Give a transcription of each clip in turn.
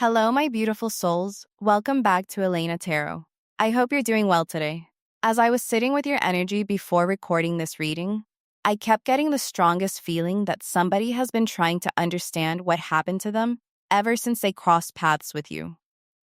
Hello, my beautiful souls. Welcome back to Elena Tarot. I hope you're doing well today. As I was sitting with your energy before recording this reading, I kept getting the strongest feeling that somebody has been trying to understand what happened to them ever since they crossed paths with you.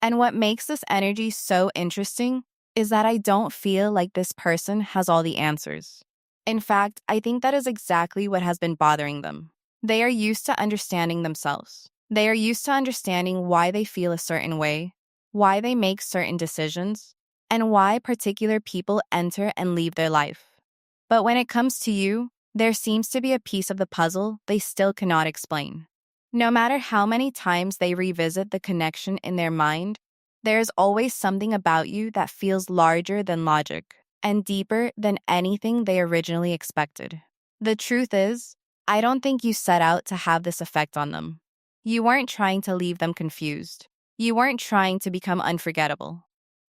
And what makes this energy so interesting is that I don't feel like this person has all the answers. In fact, I think that is exactly what has been bothering them. They are used to understanding themselves. They are used to understanding why they feel a certain way, why they make certain decisions, and why particular people enter and leave their life. But when it comes to you, there seems to be a piece of the puzzle they still cannot explain. No matter how many times they revisit the connection in their mind, there is always something about you that feels larger than logic and deeper than anything they originally expected. The truth is, I don't think you set out to have this effect on them. You weren't trying to leave them confused. You weren't trying to become unforgettable.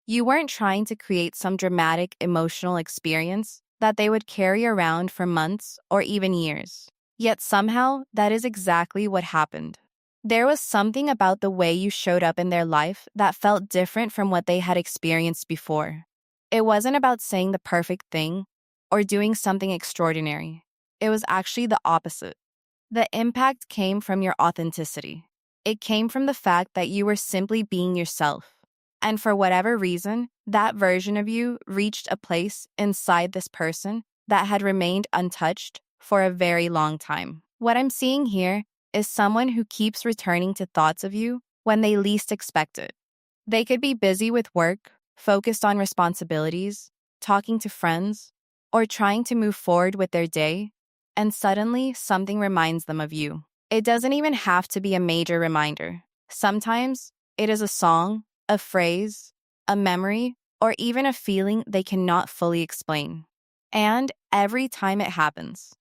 You weren't trying to create some dramatic emotional experience that they would carry around for months or even years. Yet somehow, that is exactly what happened. There was something about the way you showed up in their life that felt different from what they had experienced before. It wasn't about saying the perfect thing or doing something extraordinary. It was actually the opposite. The impact came from your authenticity. It came from the fact that you were simply being yourself. And for whatever reason, that version of you reached a place inside this person that had remained untouched for a very long time. What I'm seeing here is someone who keeps returning to thoughts of you when they least expect it. They could be busy with work, focused on responsibilities, talking to friends, or trying to move forward with their day, and suddenly something reminds them of you. It doesn't even have to be a major reminder. Sometimes it is a song, a phrase, a memory, or even a feeling they cannot fully explain. And every time it happens,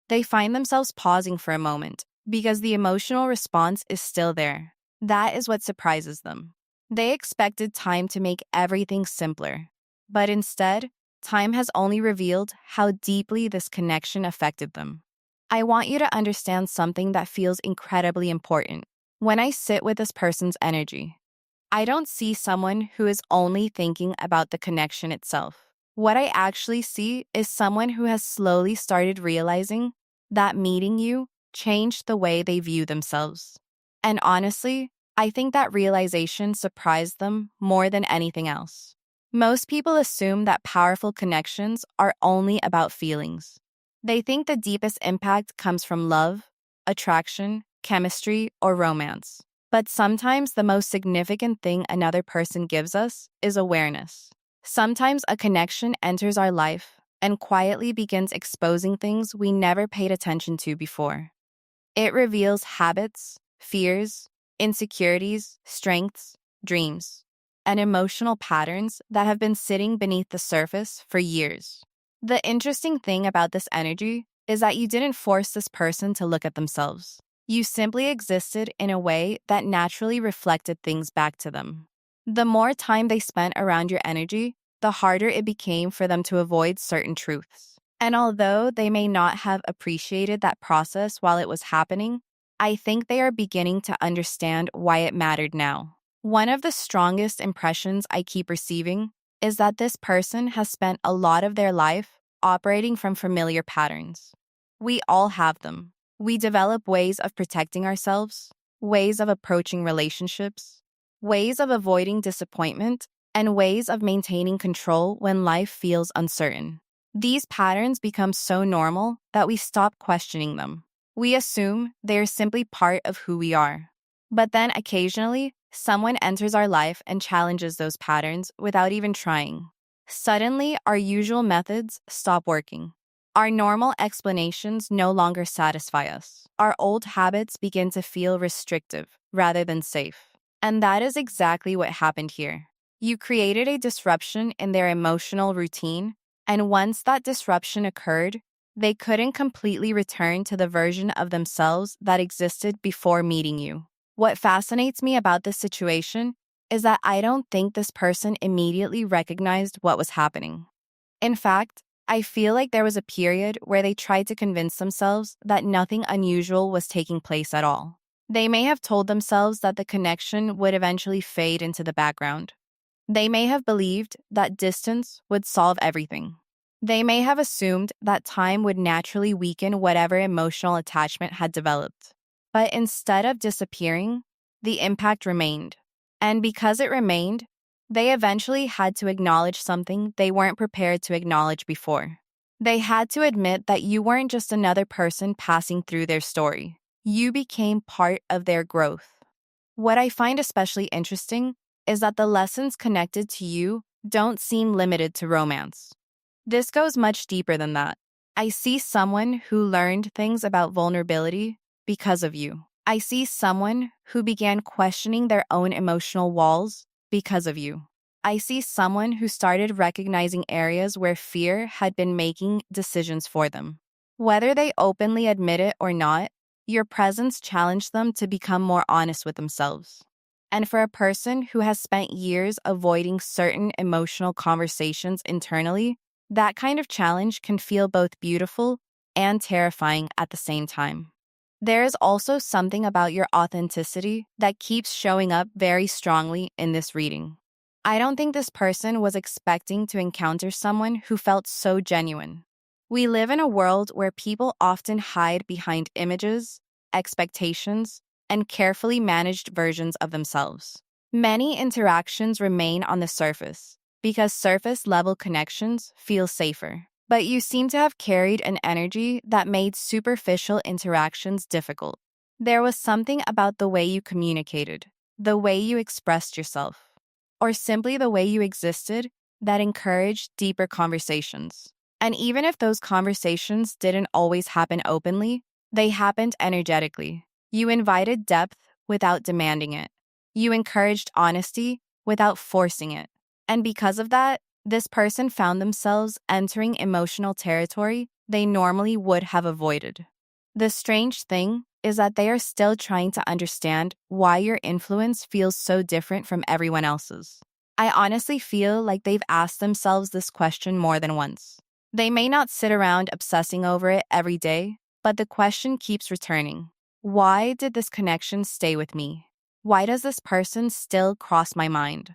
they find themselves pausing for a moment because the emotional response is still there. That is what surprises them. They expected time to make everything simpler, but instead, time has only revealed how deeply this connection affected them. I want you to understand something that feels incredibly important. When I sit with this person's energy, I don't see someone who is only thinking about the connection itself. What I actually see is someone who has slowly started realizing that meeting you changed the way they view themselves. And honestly, I think that realization surprised them more than anything else. Most people assume that powerful connections are only about feelings. They think the deepest impact comes from love, attraction, chemistry, or romance. But sometimes the most significant thing another person gives us is awareness. Sometimes a connection enters our life and quietly begins exposing things we never paid attention to before. It reveals habits, fears, insecurities, strengths, dreams, and emotional patterns that have been sitting beneath the surface for years. The interesting thing about this energy is that you didn't force this person to look at themselves. You simply existed in a way that naturally reflected things back to them. The more time they spent around your energy, the harder it became for them to avoid certain truths. And although they may not have appreciated that process while it was happening, I think they are beginning to understand why it mattered now. One of the strongest impressions I keep receiving is that this person has spent a lot of their life operating from familiar patterns. We all have them. We develop ways of protecting ourselves, ways of approaching relationships, ways of avoiding disappointment, and ways of maintaining control when life feels uncertain. These patterns become so normal that we stop questioning them. We assume they are simply part of who we are. But then occasionally, someone enters our life and challenges those patterns without even trying. Suddenly, our usual methods stop working. Our normal explanations no longer satisfy us. Our old habits begin to feel restrictive rather than safe. And that is exactly what happened here. You created a disruption in their emotional routine, and once that disruption occurred, they couldn't completely return to the version of themselves that existed before meeting you. What fascinates me about this situation is that I don't think this person immediately recognized what was happening. In fact, I feel like there was a period where they tried to convince themselves that nothing unusual was taking place at all. They may have told themselves that the connection would eventually fade into the background. They may have believed that distance would solve everything. They may have assumed that time would naturally weaken whatever emotional attachment had developed. But instead of disappearing, the impact remained. And because it remained, they eventually had to acknowledge something they weren't prepared to acknowledge before. They had to admit that you weren't just another person passing through their story. You became part of their growth. What I find especially interesting is that the lessons connected to you don't seem limited to romance. This goes much deeper than that. I see someone who learned things about vulnerability because of you. I see someone who began questioning their own emotional walls because of you. I see someone who started recognizing areas where fear had been making decisions for them. Whether they openly admit it or not, your presence challenged them to become more honest with themselves. And for a person who has spent years avoiding certain emotional conversations internally, that kind of challenge can feel both beautiful and terrifying at the same time. There is also something about your authenticity that keeps showing up very strongly in this reading. I don't think this person was expecting to encounter someone who felt so genuine. We live in a world where people often hide behind images, expectations, and carefully managed versions of themselves. Many interactions remain on the surface because surface-level connections feel safer. But you seem to have carried an energy that made superficial interactions difficult. There was something about the way you communicated, the way you expressed yourself, or simply the way you existed that encouraged deeper conversations. And even if those conversations didn't always happen openly, they happened energetically. You invited depth without demanding it. You encouraged honesty without forcing it. And because of that, this person found themselves entering emotional territory they normally would have avoided. The strange thing is that they are still trying to understand why your influence feels so different from everyone else's. I honestly feel like they've asked themselves this question more than once. They may not sit around obsessing over it every day, but the question keeps returning. Why did this connection stay with me? Why does this person still cross my mind?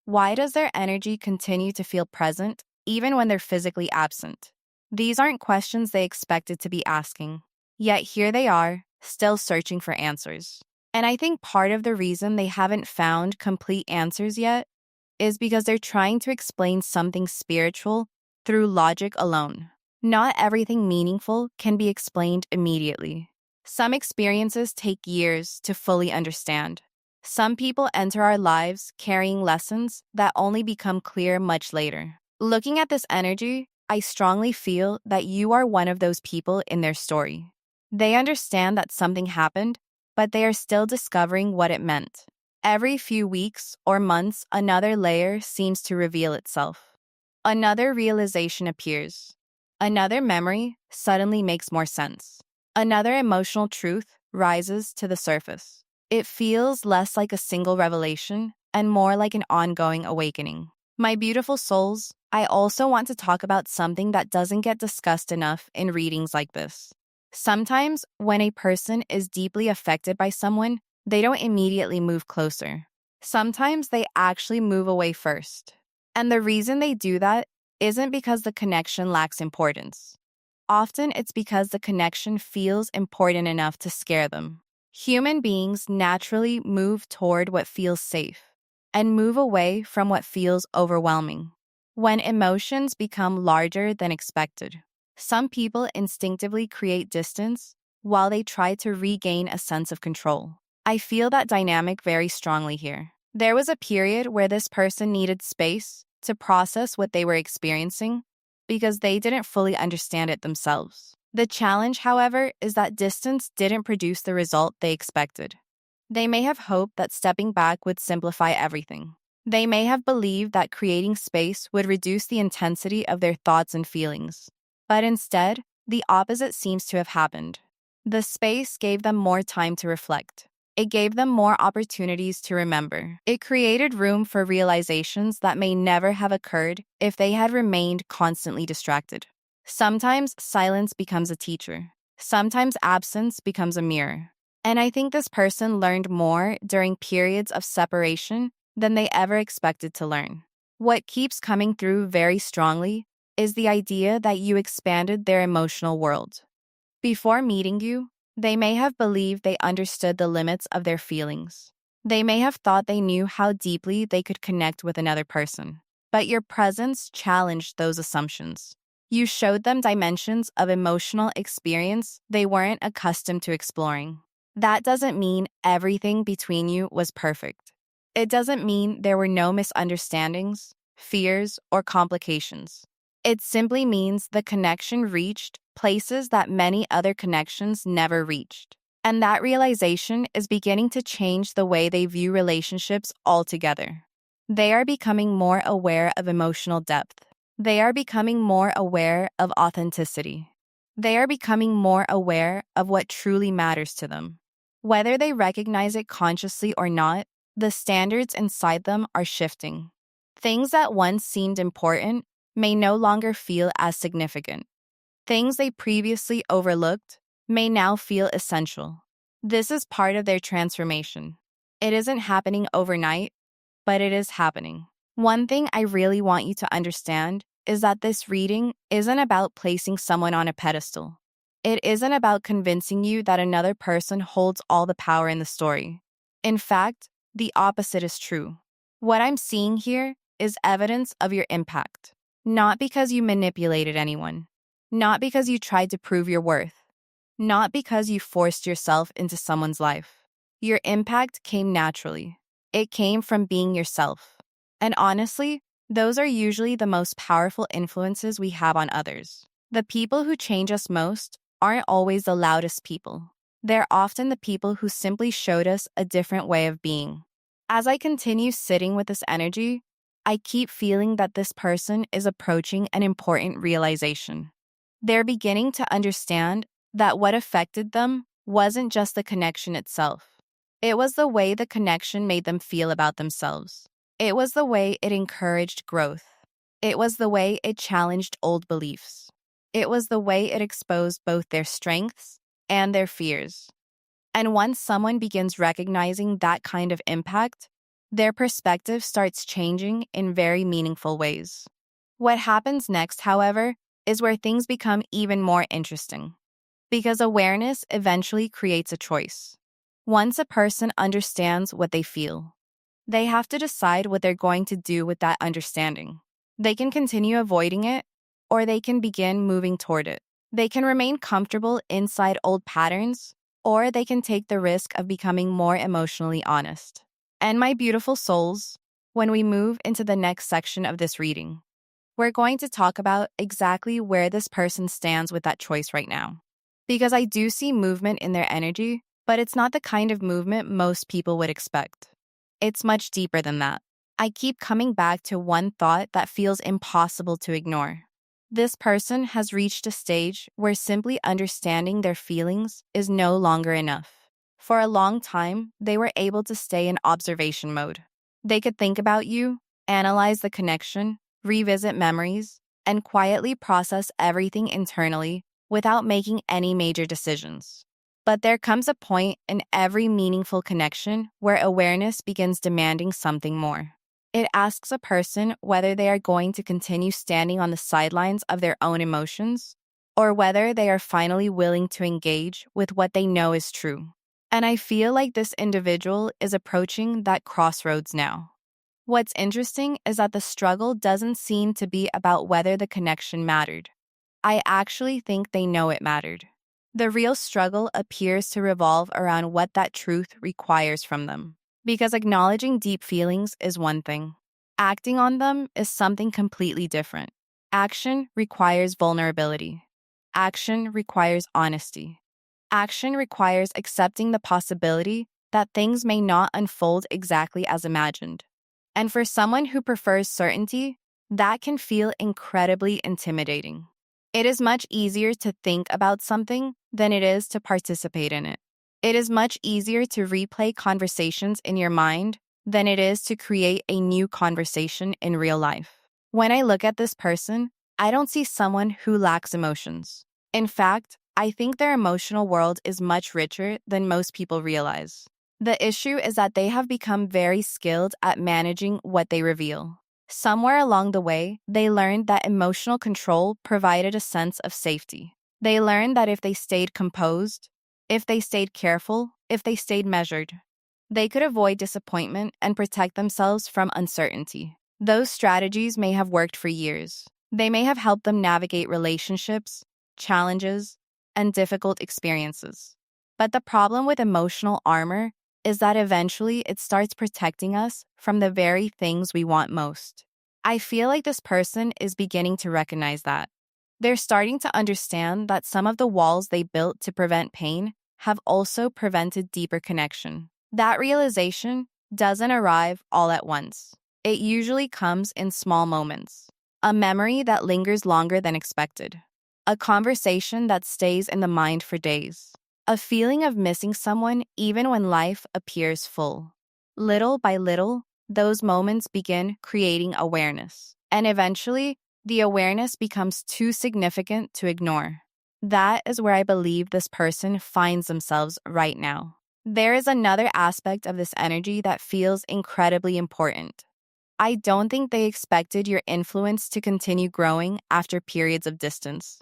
Why does their energy continue to feel present even when they're physically absent? These aren't questions they expected to be asking. Yet here they are, still searching for answers. And I think part of the reason they haven't found complete answers yet is because they're trying to explain something spiritual through logic alone. Not everything meaningful can be explained immediately. Some experiences take years to fully understand. Some people enter our lives carrying lessons that only become clear much later. Looking at this energy, I strongly feel that you are one of those people in their story. They understand that something happened, but they are still discovering what it meant. Every few weeks or months, another layer seems to reveal itself. Another realization appears. Another memory suddenly makes more sense. Another emotional truth rises to the surface. It feels less like a single revelation and more like an ongoing awakening. My beautiful souls, I also want to talk about something that doesn't get discussed enough in readings like this. Sometimes, when a person is deeply affected by someone, they don't immediately move closer. Sometimes they actually move away first. And the reason they do that isn't because the connection lacks importance. Often it's because the connection feels important enough to scare them. Human beings naturally move toward what feels safe and move away from what feels overwhelming. When emotions become larger than expected, some people instinctively create distance while they try to regain a sense of control. I feel that dynamic very strongly here. There was a period where this person needed space to process what they were experiencing because they didn't fully understand it themselves. The challenge, however, is that distance didn't produce the result they expected. They may have hoped that stepping back would simplify everything. They may have believed that creating space would reduce the intensity of their thoughts and feelings. But instead, the opposite seems to have happened. The space gave them more time to reflect. It gave them more opportunities to remember. It created room for realizations that may never have occurred if they had remained constantly distracted. Sometimes silence becomes a teacher. Sometimes absence becomes a mirror. And I think this person learned more during periods of separation than they ever expected to learn. What keeps coming through very strongly is the idea that you expanded their emotional world. Before meeting you, they may have believed they understood the limits of their feelings. They may have thought they knew how deeply they could connect with another person. But your presence challenged those assumptions. You showed them dimensions of emotional experience they weren't accustomed to exploring. That doesn't mean everything between you was perfect. It doesn't mean there were no misunderstandings, fears, or complications. It simply means the connection reached places that many other connections never reached. And that realization is beginning to change the way they view relationships altogether. They are becoming more aware of emotional depth. They are becoming more aware of authenticity. They are becoming more aware of what truly matters to them. Whether they recognize it consciously or not, the standards inside them are shifting. Things that once seemed important may no longer feel as significant. Things they previously overlooked may now feel essential. This is part of their transformation. It isn't happening overnight, but it is happening. One thing I really want you to understand is that this reading isn't about placing someone on a pedestal. It isn't about convincing you that another person holds all the power in the story. In fact, the opposite is true. What I'm seeing here is evidence of your impact. Not because you manipulated anyone. Not because you tried to prove your worth. Not because you forced yourself into someone's life. Your impact came naturally. It came from being yourself. And honestly, those are usually the most powerful influences we have on others. The people who change us most aren't always the loudest people. They're often the people who simply showed us a different way of being. As I continue sitting with this energy, I keep feeling that this person is approaching an important realization. They're beginning to understand that what affected them wasn't just the connection itself. It was the way the connection made them feel about themselves. It was the way it encouraged growth. It was the way it challenged old beliefs. It was the way it exposed both their strengths and their fears. And once someone begins recognizing that kind of impact, their perspective starts changing in very meaningful ways. What happens next, however, is where things become even more interesting. Because awareness eventually creates a choice. Once a person understands what they feel, they have to decide what they're going to do with that understanding. They can continue avoiding it, or they can begin moving toward it. They can remain comfortable inside old patterns, or they can take the risk of becoming more emotionally honest. And my beautiful souls, when we move into the next section of this reading, we're going to talk about exactly where this person stands with that choice right now. Because I do see movement in their energy, but it's not the kind of movement most people would expect. It's much deeper than that. I keep coming back to one thought that feels impossible to ignore. This person has reached a stage where simply understanding their feelings is no longer enough. For a long time, they were able to stay in observation mode. They could think about you, analyze the connection, revisit memories, and quietly process everything internally without making any major decisions. But there comes a point in every meaningful connection where awareness begins demanding something more. It asks a person whether they are going to continue standing on the sidelines of their own emotions, or whether they are finally willing to engage with what they know is true. And I feel like this individual is approaching that crossroads now. What's interesting is that the struggle doesn't seem to be about whether the connection mattered. I actually think they know it mattered. The real struggle appears to revolve around what that truth requires from them. Because acknowledging deep feelings is one thing. Acting on them is something completely different. Action requires vulnerability. Action requires honesty. Action requires accepting the possibility that things may not unfold exactly as imagined. And for someone who prefers certainty, that can feel incredibly intimidating. It is much easier to think about something than it is to participate in it. It is much easier to replay conversations in your mind than it is to create a new conversation in real life. When I look at this person, I don't see someone who lacks emotions. In fact, I think their emotional world is much richer than most people realize. The issue is that they have become very skilled at managing what they reveal. Somewhere along the way, they learned that emotional control provided a sense of safety. They learned that if they stayed composed, if they stayed careful, if they stayed measured, they could avoid disappointment and protect themselves from uncertainty. Those strategies may have worked for years. They may have helped them navigate relationships, challenges, and difficult experiences. But the problem with emotional armor is that eventually it starts protecting us from the very things we want most. I feel like this person is beginning to recognize that. They're starting to understand that some of the walls they built to prevent pain have also prevented deeper connection. That realization doesn't arrive all at once. It usually comes in small moments. A memory that lingers longer than expected. A conversation that stays in the mind for days. A feeling of missing someone even when life appears full. Little by little, those moments begin creating awareness. And eventually, the awareness becomes too significant to ignore. That is where I believe this person finds themselves right now. There is another aspect of this energy that feels incredibly important. I don't think they expected your influence to continue growing after periods of distance.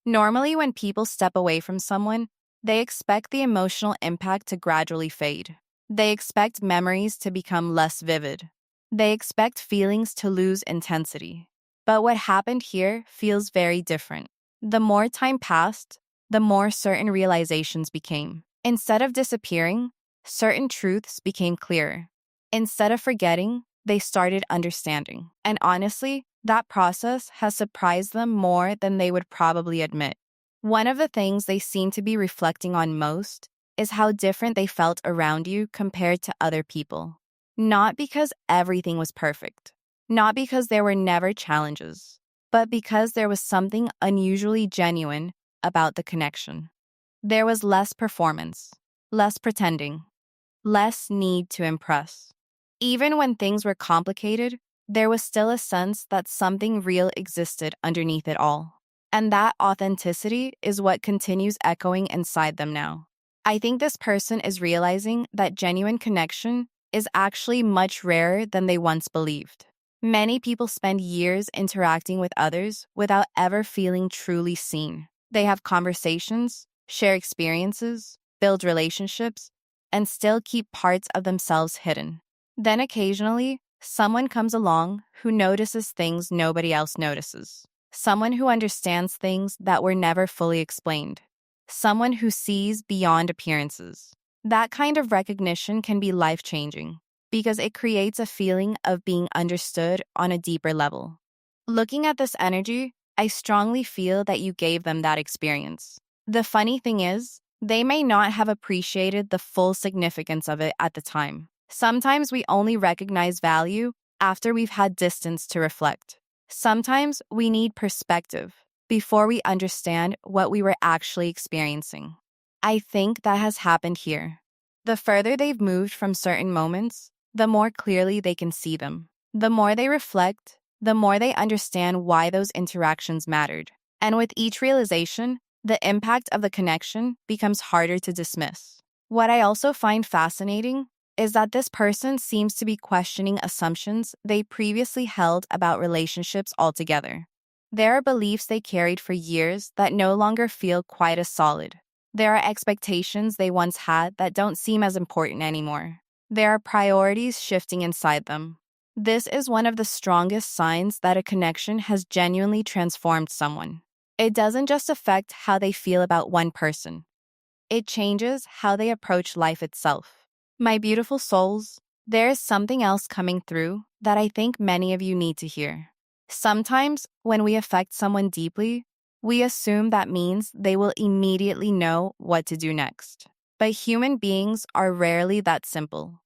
Normally, when people step away from someone, they expect the emotional impact to gradually fade. They expect memories to become less vivid. They expect feelings to lose intensity. But what happened here feels very different. The more time passed, the more certain realizations became. Instead of disappearing, certain truths became clearer. Instead of forgetting, they started understanding. And honestly, that process has surprised them more than they would probably admit. One of the things they seem to be reflecting on most is how different they felt around you compared to other people. Not because everything was perfect, not because there were never challenges, but because there was something unusually genuine about the connection. There was less performance, less pretending, less need to impress. Even when things were complicated, there was still a sense that something real existed underneath it all. And that authenticity is what continues echoing inside them now. I think this person is realizing that genuine connection is actually much rarer than they once believed. Many people spend years interacting with others without ever feeling truly seen. They have conversations, share experiences, build relationships, and still keep parts of themselves hidden. Then occasionally, someone comes along who notices things nobody else notices. Someone who understands things that were never fully explained. Someone who sees beyond appearances. That kind of recognition can be life-changing because it creates a feeling of being understood on a deeper level. Looking at this energy, I strongly feel that you gave them that experience. The funny thing is, they may not have appreciated the full significance of it at the time. Sometimes we only recognize value after we've had distance to reflect. Sometimes we need perspective before we understand what we were actually experiencing. I think that has happened here. The further they've moved from certain moments, the more clearly they can see them. The more they reflect, the more they understand why those interactions mattered. And with each realization, the impact of the connection becomes harder to dismiss. What I also find fascinating is that this person seems to be questioning assumptions they previously held about relationships altogether. There are beliefs they carried for years that no longer feel quite as solid. There are expectations they once had that don't seem as important anymore. There are priorities shifting inside them. This is one of the strongest signs that a connection has genuinely transformed someone. It doesn't just affect how they feel about one person. It changes how they approach life itself. My beautiful souls, there is something else coming through that I think many of you need to hear. Sometimes, when we affect someone deeply, we assume that means they will immediately know what to do next. But human beings are rarely that simple.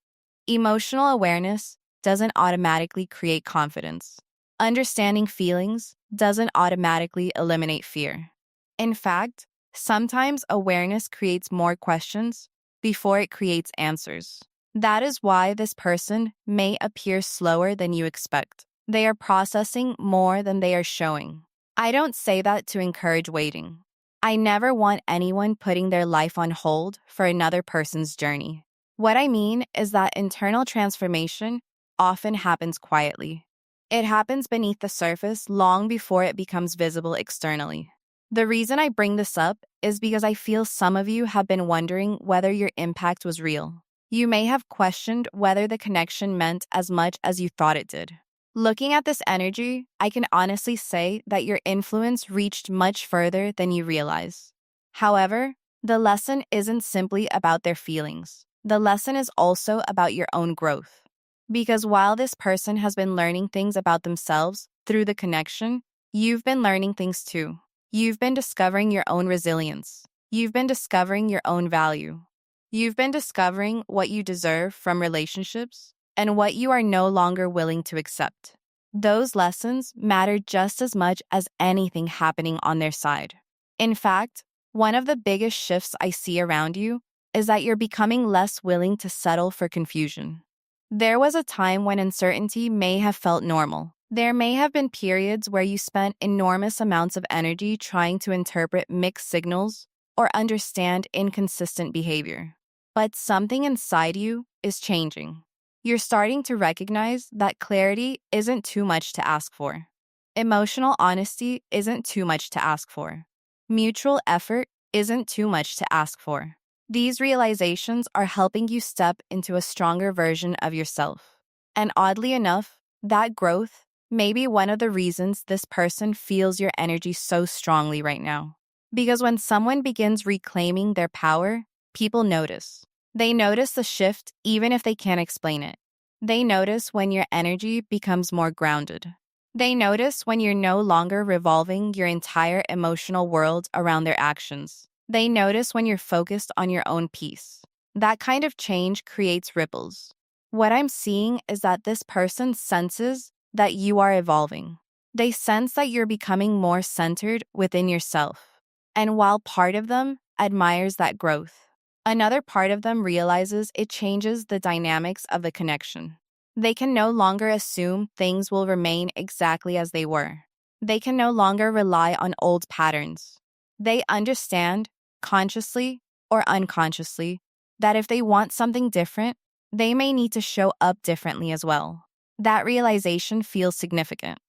Emotional awareness doesn't automatically create confidence. Understanding feelings doesn't automatically eliminate fear. In fact, sometimes awareness creates more questions before it creates answers. That is why this person may appear slower than you expect. They are processing more than they are showing. I don't say that to encourage waiting. I never want anyone putting their life on hold for another person's journey. What I mean is that internal transformation often happens quietly. It happens beneath the surface long before it becomes visible externally. The reason I bring this up is because I feel some of you have been wondering whether your impact was real. You may have questioned whether the connection meant as much as you thought it did. Looking at this energy, I can honestly say that your influence reached much further than you realize. However, the lesson isn't simply about their feelings. The lesson is also about your own growth. Because while this person has been learning things about themselves through the connection, you've been learning things too. You've been discovering your own resilience. You've been discovering your own value. You've been discovering what you deserve from relationships and what you are no longer willing to accept. Those lessons matter just as much as anything happening on their side. In fact, one of the biggest shifts I see around you is that you're becoming less willing to settle for confusion. There was a time when uncertainty may have felt normal. There may have been periods where you spent enormous amounts of energy trying to interpret mixed signals or understand inconsistent behavior. But something inside you is changing. You're starting to recognize that clarity isn't too much to ask for. Emotional honesty isn't too much to ask for. Mutual effort isn't too much to ask for. These realizations are helping you step into a stronger version of yourself. And oddly enough, that growth may be one of the reasons this person feels your energy so strongly right now. Because when someone begins reclaiming their power, people notice. They notice the shift even if they can't explain it. They notice when your energy becomes more grounded. They notice when you're no longer revolving your entire emotional world around their actions. They notice when you're focused on your own peace. That kind of change creates ripples. What I'm seeing is that this person senses that you are evolving. They sense that you're becoming more centered within yourself. And while part of them admires that growth, another part of them realizes it changes the dynamics of the connection. They can no longer assume things will remain exactly as they were. They can no longer rely on old patterns. They understand, consciously or unconsciously, that if they want something different, they may need to show up differently as well. That realization feels significant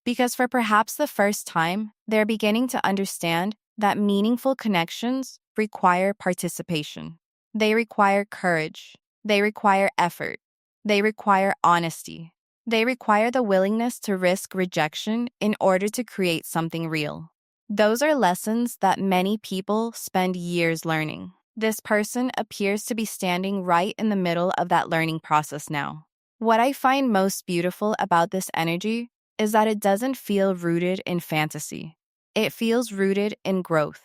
because for perhaps the first time, they're beginning to understand that meaningful connections require participation. They require courage. They require effort. They require honesty. They require the willingness to risk rejection in order to create something real. Those are lessons that many people spend years learning. This person appears to be standing right in the middle of that learning process now. What I find most beautiful about this energy is that it doesn't feel rooted in fantasy. It feels rooted in growth.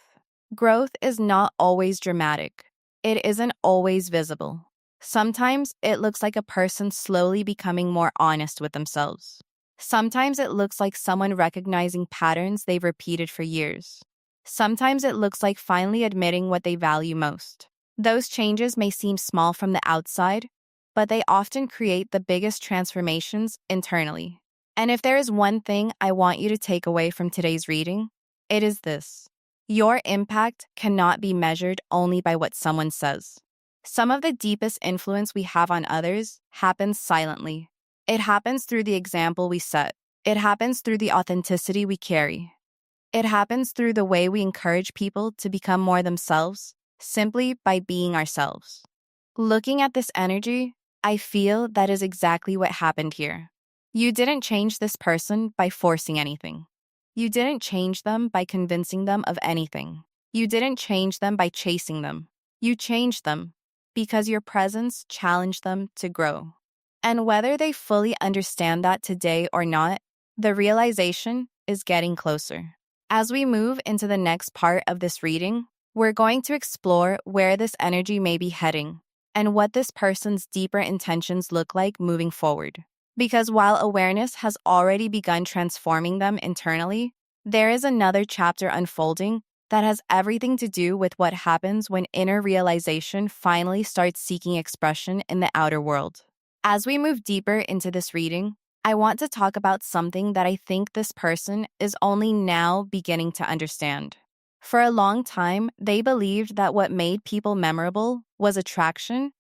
Growth is not always dramatic. It isn't always visible. Sometimes it looks like a person slowly becoming more honest with themselves. Sometimes it looks like someone recognizing patterns they've repeated for years. Sometimes it looks like finally admitting what they value most. Those changes may seem small from the outside, but they often create the biggest transformations internally. And if there is one thing I want you to take away from today's reading, it is this. Your impact cannot be measured only by what someone says. Some of the deepest influence we have on others happens silently. It happens through the example we set. It happens through the authenticity we carry. It happens through the way we encourage people to become more themselves, simply by being ourselves. Looking at this energy, I feel that is exactly what happened here. You didn't change this person by forcing anything. You didn't change them by convincing them of anything. You didn't change them by chasing them. You changed them because your presence challenged them to grow. And whether they fully understand that today or not, the realization is getting closer. As we move into the next part of this reading, we're going to explore where this energy may be heading and what this person's deeper intentions look like moving forward. Because while awareness has already begun transforming them internally, there is another chapter unfolding that has everything to do with what happens when inner realization finally starts seeking expression in the outer world. As we move deeper into this reading, I want to talk about something that I think this person is only now beginning to understand. For a long time, they believed that what made people memorable was attraction,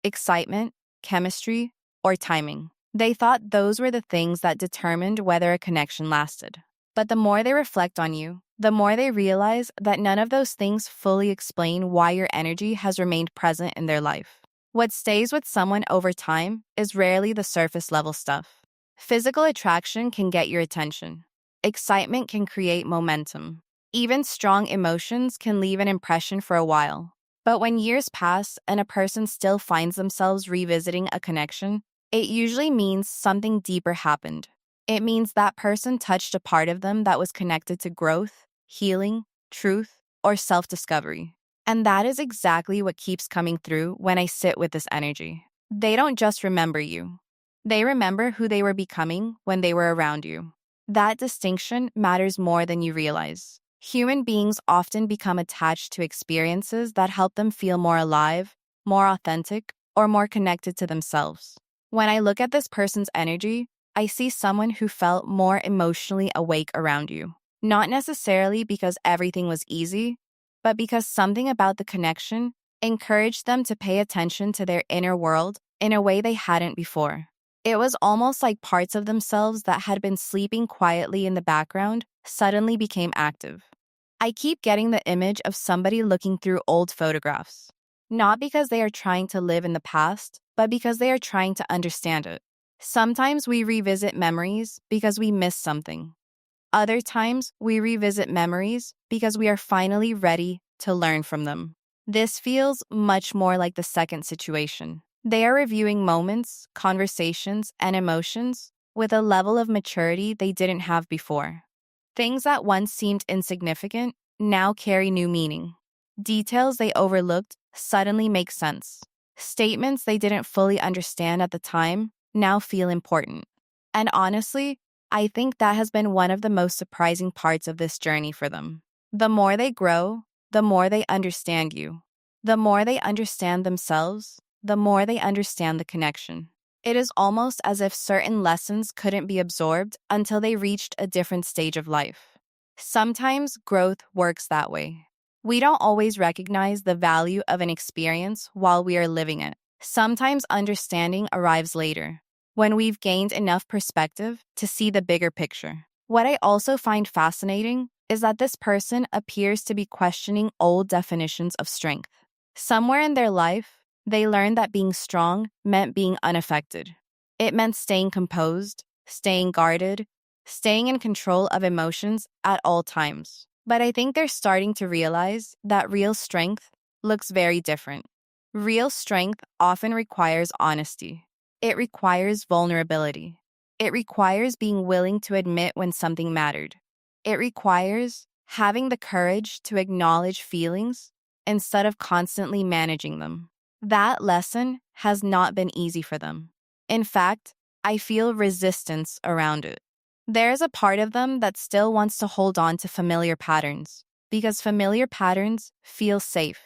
excitement, chemistry, or timing. They thought those were the things that determined whether a connection lasted. But the more they reflect on you, the more they realize that none of those things fully explain why your energy has remained present in their life. What stays with someone over time is rarely the surface level stuff. Physical attraction can get your attention. Excitement can create momentum. Even strong emotions can leave an impression for a while. But when years pass and a person still finds themselves revisiting a connection, it usually means something deeper happened. It means that person touched a part of them that was connected to growth, healing, truth, or self-discovery. And that is exactly what keeps coming through when I sit with this energy. They don't just remember you. They remember who they were becoming when they were around you. That distinction matters more than you realize. Human beings often become attached to experiences that help them feel more alive, more authentic, or more connected to themselves. When I look at this person's energy, I see someone who felt more emotionally awake around you. Not necessarily because everything was easy, but because something about the connection encouraged them to pay attention to their inner world in a way they hadn't before. It was almost like parts of themselves that had been sleeping quietly in the background suddenly became active. I keep getting the image of somebody looking through old photographs, not because they are trying to live in the past, but because they are trying to understand it. Sometimes we revisit memories because we miss something. Other times, we revisit memories because we are finally ready to learn from them. This feels much more like the second situation. They are reviewing moments, conversations, and emotions with a level of maturity they didn't have before. Things that once seemed insignificant now carry new meaning. Details they overlooked suddenly make sense. Statements they didn't fully understand at the time now feel important. And honestly, I think that has been one of the most surprising parts of this journey for them. The more they grow, the more they understand you. The more they understand themselves, the more they understand the connection. It is almost as if certain lessons couldn't be absorbed until they reached a different stage of life. Sometimes growth works that way. We don't always recognize the value of an experience while we are living it. Sometimes understanding arrives later, when we've gained enough perspective to see the bigger picture. What I also find fascinating is that this person appears to be questioning old definitions of strength. Somewhere in their life, they learned that being strong meant being unaffected. It meant staying composed, staying guarded, staying in control of emotions at all times. But I think they're starting to realize that real strength looks very different. Real strength often requires honesty. It requires vulnerability. It requires being willing to admit when something mattered. It requires having the courage to acknowledge feelings instead of constantly managing them. That lesson has not been easy for them. In fact, I feel resistance around it. There is a part of them that still wants to hold on to familiar patterns because familiar patterns feel safe.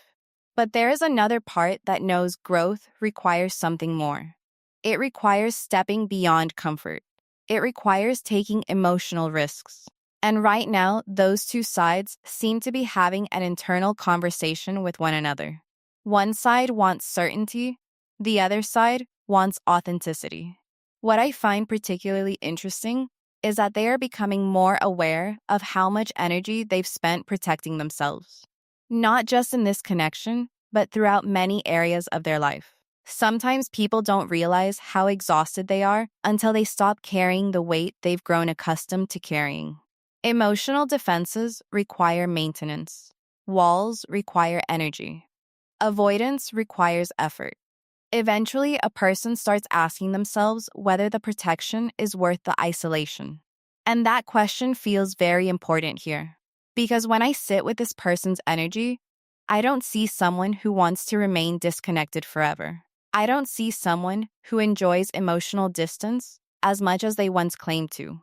But there is another part that knows growth requires something more. It requires stepping beyond comfort. It requires taking emotional risks. And right now, those two sides seem to be having an internal conversation with one another. One side wants certainty, the other side wants authenticity. What I find particularly interesting is that they are becoming more aware of how much energy they've spent protecting themselves. Not just in this connection, but throughout many areas of their life. Sometimes people don't realize how exhausted they are until they stop carrying the weight they've grown accustomed to carrying. Emotional defenses require maintenance. Walls require energy. Avoidance requires effort. Eventually, a person starts asking themselves whether the protection is worth the isolation. And that question feels very important here. Because when I sit with this person's energy, I don't see someone who wants to remain disconnected forever. I don't see someone who enjoys emotional distance as much as they once claimed to.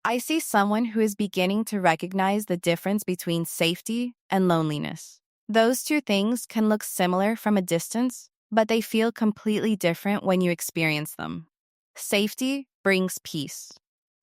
I see someone who is beginning to recognize the difference between safety and loneliness. Those two things can look similar from a distance, but they feel completely different when you experience them. Safety brings peace.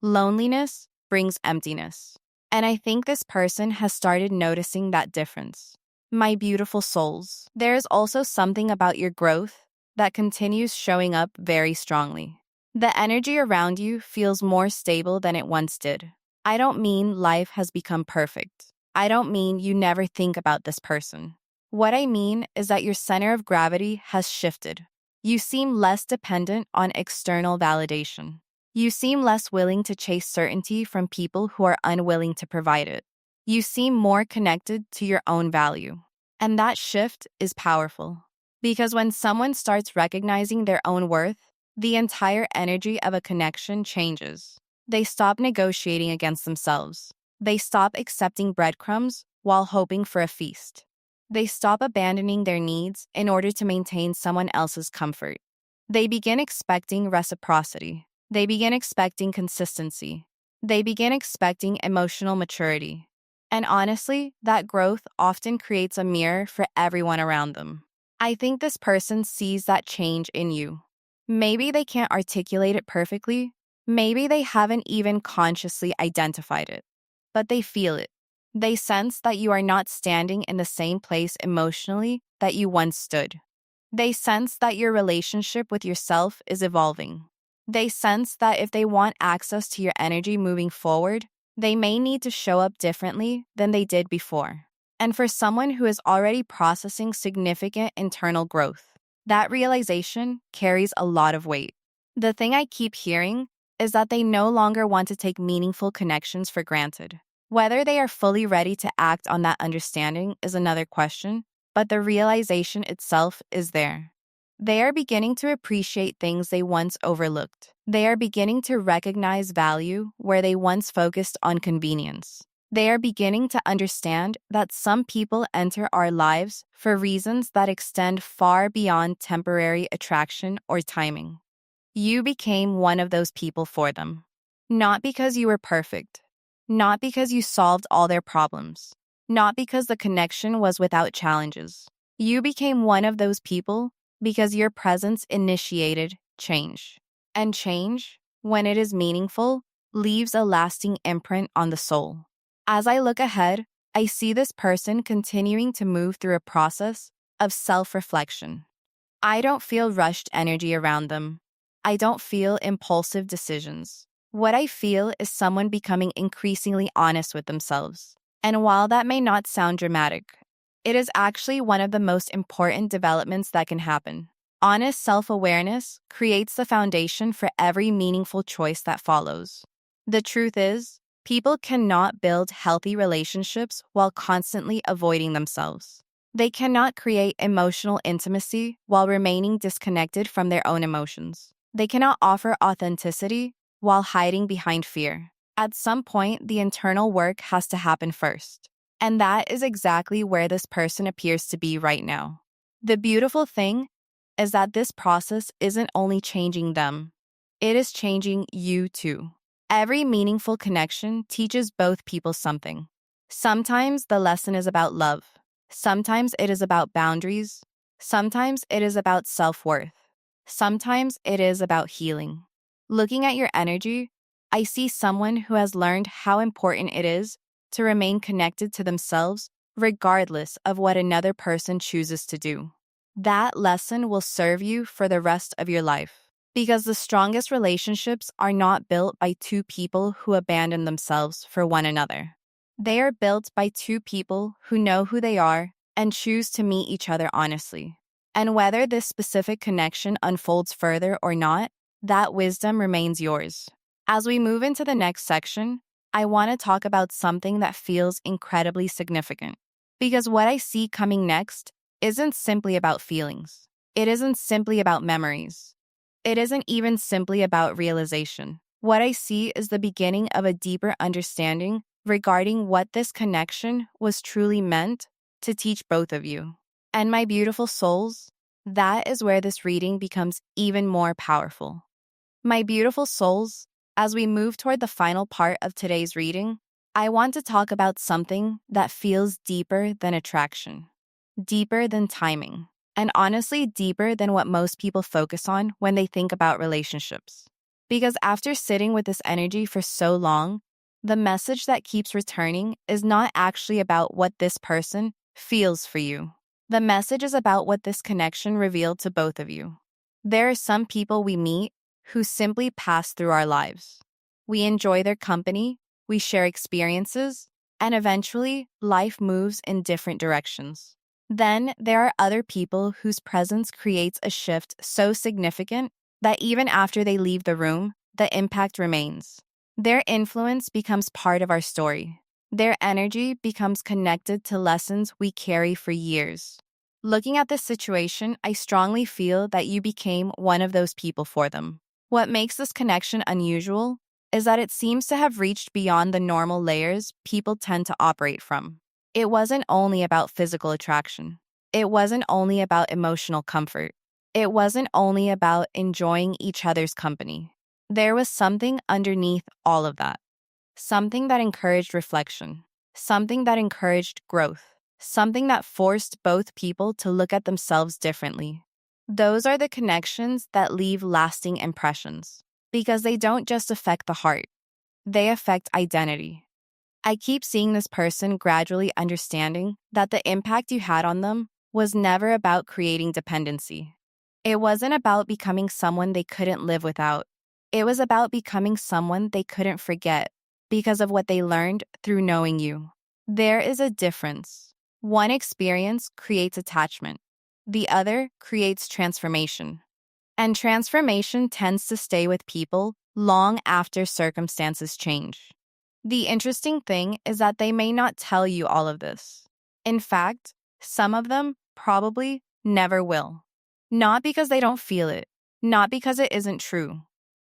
Loneliness brings emptiness. And I think this person has started noticing that difference. My beautiful souls, there is also something about your growth that continues showing up very strongly. The energy around you feels more stable than it once did. I don't mean life has become perfect. I don't mean you never think about this person. What I mean is that your center of gravity has shifted. You seem less dependent on external validation. You seem less willing to chase certainty from people who are unwilling to provide it. You seem more connected to your own value. And that shift is powerful. Because when someone starts recognizing their own worth, the entire energy of a connection changes. They stop negotiating against themselves. They stop accepting breadcrumbs while hoping for a feast. They stop abandoning their needs in order to maintain someone else's comfort. They begin expecting reciprocity. They begin expecting consistency. They begin expecting emotional maturity. And honestly, that growth often creates a mirror for everyone around them. I think this person sees that change in you. Maybe they can't articulate it perfectly. Maybe they haven't even consciously identified it. But they feel it. They sense that you are not standing in the same place emotionally that you once stood. They sense that your relationship with yourself is evolving. They sense that if they want access to your energy moving forward, they may need to show up differently than they did before. And for someone who is already processing significant internal growth, that realization carries a lot of weight. The thing I keep hearing is that they no longer want to take meaningful connections for granted. Whether they are fully ready to act on that understanding is another question, but the realization itself is there. They are beginning to appreciate things they once overlooked. They are beginning to recognize value where they once focused on convenience. They are beginning to understand that some people enter our lives for reasons that extend far beyond temporary attraction or timing. You became one of those people for them. Not because you were perfect. Not because you solved all their problems. Not because the connection was without challenges. You became one of those people because your presence initiated change. And change, when it is meaningful, leaves a lasting imprint on the soul. As I look ahead, I see this person continuing to move through a process of self-reflection. I don't feel rushed energy around them. I don't feel impulsive decisions. What I feel is someone becoming increasingly honest with themselves. And while that may not sound dramatic, it is actually one of the most important developments that can happen. Honest self-awareness creates the foundation for every meaningful choice that follows. The truth is, people cannot build healthy relationships while constantly avoiding themselves. They cannot create emotional intimacy while remaining disconnected from their own emotions. They cannot offer authenticity while hiding behind fear. At some point, the internal work has to happen first. And that is exactly where this person appears to be right now. The beautiful thing is that this process isn't only changing them, it is changing you too. Every meaningful connection teaches both people something. Sometimes the lesson is about love. Sometimes it is about boundaries. Sometimes it is about self-worth. Sometimes it is about healing. Looking at your energy, I see someone who has learned how important it is to remain connected to themselves regardless of what another person chooses to do. That lesson will serve you for the rest of your life. Because the strongest relationships are not built by two people who abandon themselves for one another. They are built by two people who know who they are and choose to meet each other honestly. And whether this specific connection unfolds further or not, that wisdom remains yours. As we move into the next section, I want to talk about something that feels incredibly significant. Because what I see coming next isn't simply about feelings. It isn't simply about memories. It isn't even simply about realization. What I see is the beginning of a deeper understanding regarding what this connection was truly meant to teach both of you. And my beautiful souls, that is where this reading becomes even more powerful. My beautiful souls, as we move toward the final part of today's reading, I want to talk about something that feels deeper than attraction, deeper than timing, and honestly deeper than what most people focus on when they think about relationships. Because after sitting with this energy for so long, The message that keeps returning is not actually about what this person feels for you. The message is about what this connection revealed to both of you. There are some people we meet who simply pass through our lives. We enjoy their company, we share experiences, and eventually, life moves in different directions. Then there are other people whose presence creates a shift so significant that even after they leave the room, the impact remains. Their influence becomes part of our story. Their energy becomes connected to lessons we carry for years. Looking at this situation, I strongly feel that you became one of those people for them. What makes this connection unusual is that it seems to have reached beyond the normal layers people tend to operate from. It wasn't only about physical attraction. It wasn't only about emotional comfort. It wasn't only about enjoying each other's company. There was something underneath all of that. Something that encouraged reflection. Something that encouraged growth. Something that forced both people to look at themselves differently. Those are the connections that leave lasting impressions, because they don't just affect the heart, they affect identity. I keep seeing this person gradually understanding that the impact you had on them was never about creating dependency. It wasn't about becoming someone they couldn't live without. It was about becoming someone they couldn't forget because of what they learned through knowing you. There is a difference. One experience creates attachment. The other creates transformation. And transformation tends to stay with people long after circumstances change. The interesting thing is that they may not tell you all of this. In fact, some of them probably never will. Not because they don't feel it, not because it isn't true,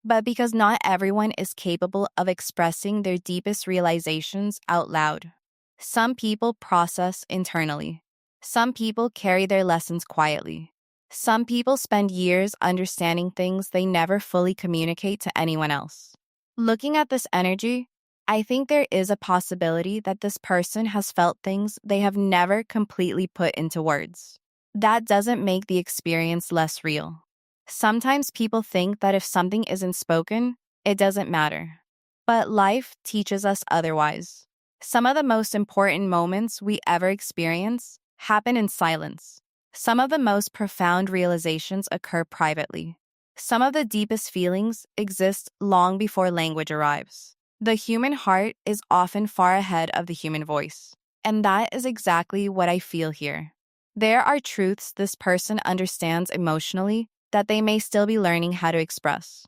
but because not everyone is capable of expressing their deepest realizations out loud. Some people process internally. Some people carry their lessons quietly. Some people spend years understanding things they never fully communicate to anyone else. Looking at this energy, I think there is a possibility that this person has felt things they have never completely put into words. That doesn't make the experience less real. Sometimes people think that if something isn't spoken, it doesn't matter. But life teaches us otherwise. Some of the most important moments we ever experience happen in silence. Some of the most profound realizations occur privately. Some of the deepest feelings exist long before language arrives. The human heart is often far ahead of the human voice. And that is exactly what I feel here. There are truths this person understands emotionally that they may still be learning how to express.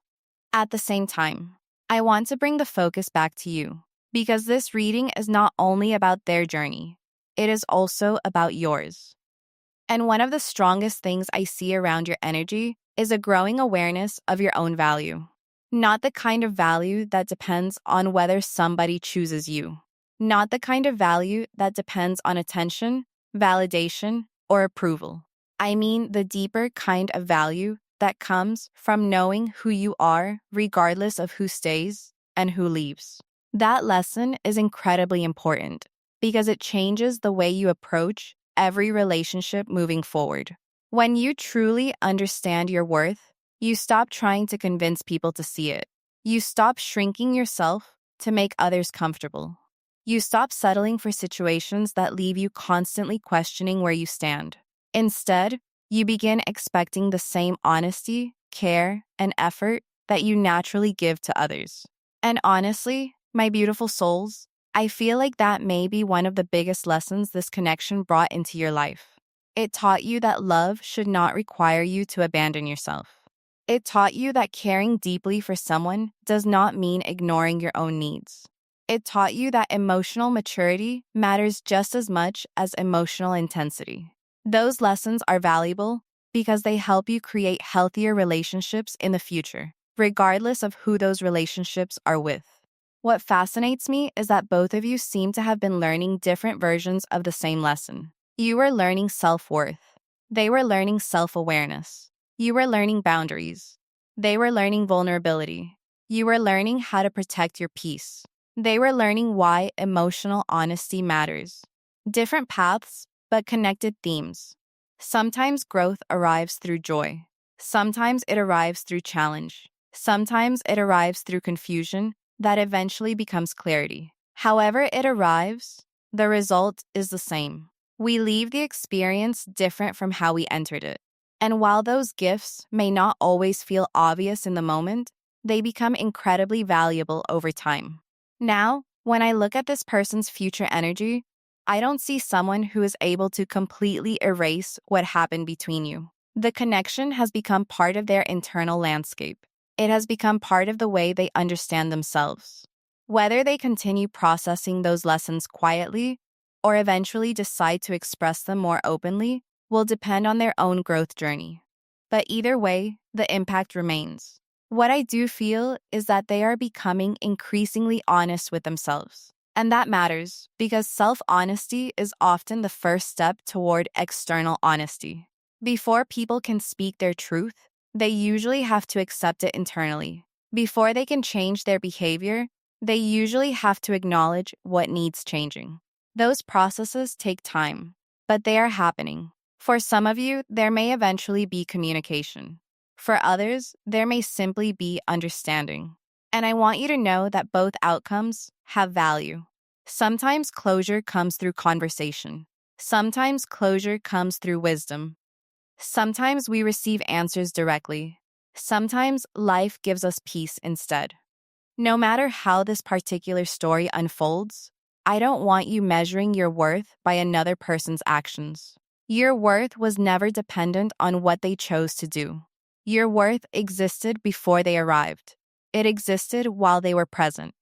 At the same time, I want to bring the focus back to you, because this reading is not only about their journey, it is also about yours. And one of the strongest things I see around your energy is a growing awareness of your own value. Not the kind of value that depends on whether somebody chooses you. Not the kind of value that depends on attention, validation, or approval. I mean the deeper kind of value that comes from knowing who you are regardless of who stays and who leaves. That lesson is incredibly important because it changes the way you approach every relationship moving forward. When you truly understand your worth, you stop trying to convince people to see it. You stop shrinking yourself to make others comfortable. You stop settling for situations that leave you constantly questioning where you stand. Instead, you begin expecting the same honesty, care, and effort that you naturally give to others. And honestly, my beautiful souls, I feel like that may be one of the biggest lessons this connection brought into your life. It taught you that love should not require you to abandon yourself. It taught you that caring deeply for someone does not mean ignoring your own needs. It taught you that emotional maturity matters just as much as emotional intensity. Those lessons are valuable because they help you create healthier relationships in the future, regardless of who those relationships are with. What fascinates me is that both of you seem to have been learning different versions of the same lesson. You were learning self-worth. They were learning self-awareness. You were learning boundaries. They were learning vulnerability. You were learning how to protect your peace. They were learning why emotional honesty matters. Different paths, but connected themes. Sometimes growth arrives through joy. Sometimes it arrives through challenge. Sometimes it arrives through confusion, that eventually becomes clarity. However it arrives, the result is the same. We leave the experience different from how we entered it. And while those gifts may not always feel obvious in the moment, they become incredibly valuable over time. Now, when I look at this person's future energy, I don't see someone who is able to completely erase what happened between you. The connection has become part of their internal landscape. It has become part of the way they understand themselves. Whether they continue processing those lessons quietly or eventually decide to express them more openly will depend on their own growth journey. But either way, the impact remains. What I do feel is that they are becoming increasingly honest with themselves. And that matters because self-honesty is often the first step toward external honesty. Before people can speak their truth, they usually have to accept it internally. Before they can change their behavior, they usually have to acknowledge what needs changing. Those processes take time, but they are happening. For some of you, there may eventually be communication. For others, there may simply be understanding. And I want you to know that both outcomes have value. Sometimes closure comes through conversation. Sometimes closure comes through wisdom. Sometimes we receive answers directly. Sometimes life gives us peace instead. No matter how this particular story unfolds, I don't want you measuring your worth by another person's actions. Your worth was never dependent on what they chose to do. Your worth existed before they arrived. It existed while they were present.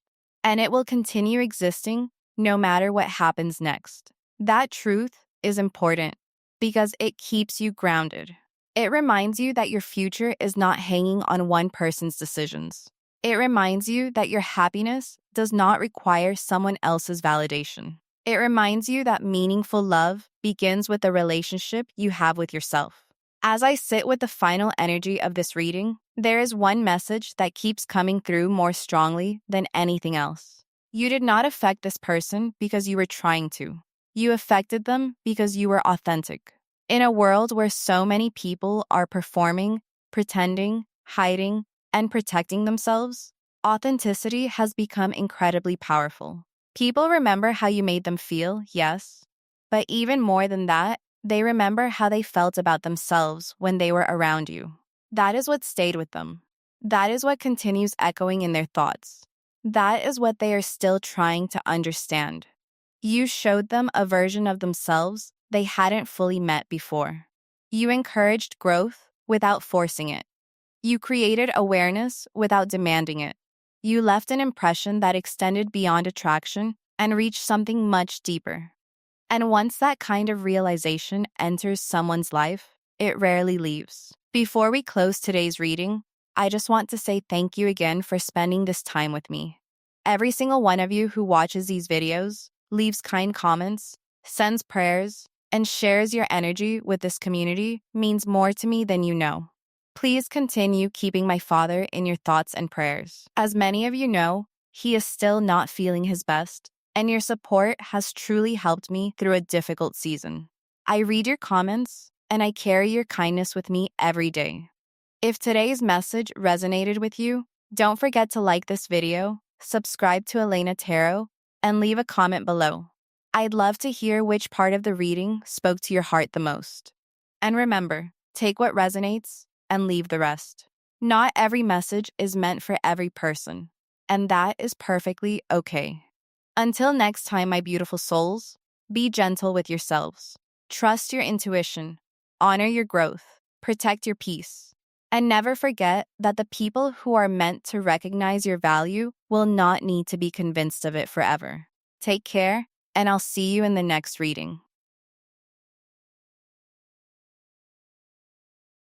And it will continue existing no matter what happens next. That truth is important because it keeps you grounded. It reminds you that your future is not hanging on one person's decisions. It reminds you that your happiness does not require someone else's validation. It reminds you that meaningful love begins with the relationship you have with yourself. As I sit with the final energy of this reading, there is one message that keeps coming through more strongly than anything else. You did not affect this person because you were trying to. You affected them because you were authentic. In a world where so many people are performing, pretending, hiding, and protecting themselves, authenticity has become incredibly powerful. People remember how you made them feel, yes, but even more than that, they remember how they felt about themselves when they were around you. That is what stayed with them. That is what continues echoing in their thoughts. That is what they are still trying to understand. You showed them a version of themselves they hadn't fully met before. You encouraged growth without forcing it. You created awareness without demanding it. You left an impression that extended beyond attraction and reached something much deeper. And once that kind of realization enters someone's life, it rarely leaves. Before we close today's reading, I just want to say thank you again for spending this time with me. Every single one of you who watches these videos, leaves kind comments, sends prayers, and shares your energy with this community means more to me than you know. Please continue keeping my father in your thoughts and prayers. As many of you know, he is still not feeling his best, and your support has truly helped me through a difficult season. I read your comments, and I carry your kindness with me every day. If today's message resonated with you, don't forget to like this video, subscribe to Elena Tarot, and leave a comment below. I'd love to hear which part of the reading spoke to your heart the most. And remember, take what resonates and leave the rest. Not every message is meant for every person, and that is perfectly okay. Until next time, my beautiful souls, be gentle with yourselves. Trust your intuition, honor your growth, protect your peace, and never forget that the people who are meant to recognize your value will not need to be convinced of it forever. Take care, and I'll see you in the next reading.